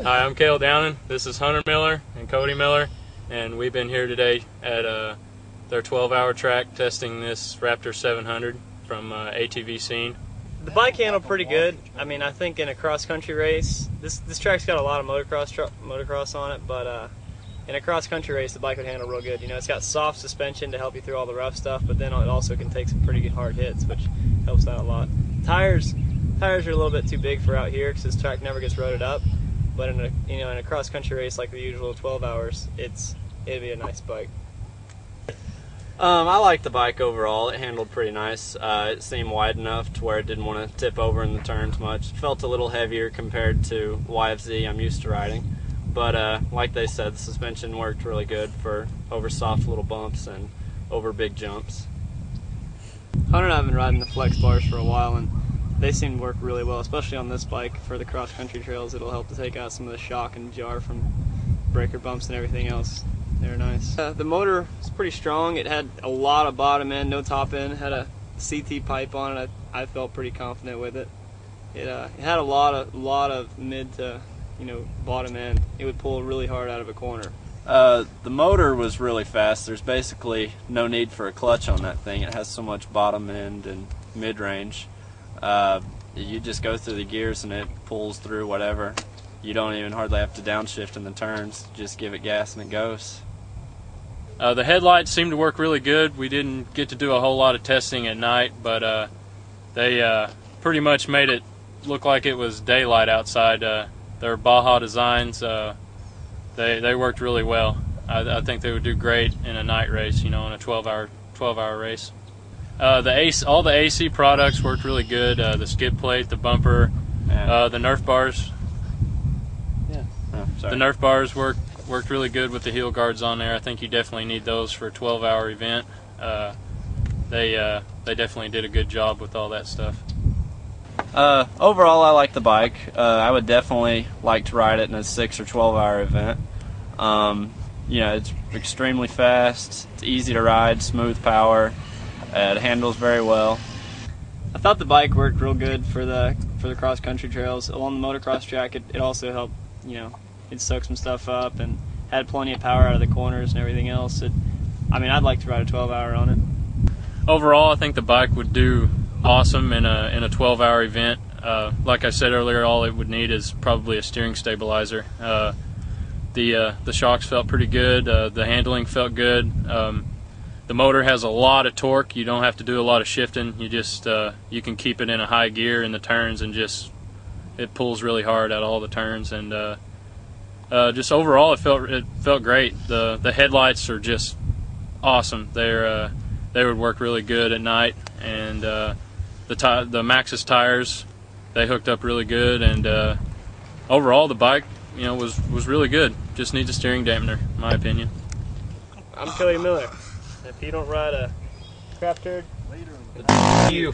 Hi, I'm Cale Downen. This is Hunter Miller and Cody Miller, and we've been here today at their 12-hour track testing this Raptor 700 from ATV Scene. The bike handled pretty good. I mean, I think in a cross-country race, this track's got a lot of motocross on it, but in a cross-country race, the bike would handle real good. You know, it's got soft suspension to help you through all the rough stuff, but then it also can take some pretty good hard hits, which helps out a lot. Tires are a little bit too big for out here because this track never gets roaded up. But in a cross-country race like the usual 12 hours, it'd be a nice bike. I liked the bike overall. It handled pretty nice. It seemed wide enough to where it didn't want to tip over in the turns much. It felt a little heavier compared to YFZ I'm used to riding. But like they said, the suspension worked really good for over soft little bumps and over big jumps. Hunter and I have been riding the flex bars for a while, and they seem to work really well, especially on this bike for the cross-country trails. It'll help to take out some of the shock and jar from breaker bumps and everything else. They're nice. The motor is pretty strong. It had a lot of bottom end, no top end. It had a CT pipe on it. I felt pretty confident with it. It had a lot of mid to bottom end. It would pull really hard out of a corner. The motor was really fast. There's basically no need for a clutch on that thing. It has so much bottom end and mid-range. You just go through the gears and it pulls through whatever. You don't even hardly have to downshift in the turns. Just give it gas and it goes. The headlights seemed to work really good. We didn't get to do a whole lot of testing at night, but they pretty much made it look like it was daylight outside. Their Baja designs, they worked really well. I think they would do great in a night race, in a 12-hour race. All the AC products worked really good. The skid plate, the bumper, the Nerf bars. Yeah. Oh, sorry. The Nerf bars worked really good with the heel guards on there. I think you definitely need those for a 12-hour event. They definitely did a good job with all that stuff. Overall, I like the bike. I would definitely like to ride it in a 6 or 12-hour event. It's extremely fast. It's easy to ride, smooth power. It handles very well. I thought the bike worked real good for the cross-country trails. Along the motocross track, it also helped. It soaked some stuff up and had plenty of power out of the corners and everything else. I'd like to ride a 12-hour on it. Overall, I think the bike would do awesome in a 12-hour event. Like I said earlier, all it would need is probably a steering stabilizer. The shocks felt pretty good. The handling felt good. The motor has a lot of torque. You don't have to do a lot of shifting. You can keep it in a high gear in the turns and it pulls really hard out of all the turns. And just overall, it felt great. The headlights are just awesome. They would work really good at night, and the Maxxis tires, they hooked up really good. And overall, the bike was really good. Just needs a steering dampener, in my opinion. I'm Cody Miller. If you don't ride a crap turd, later, you.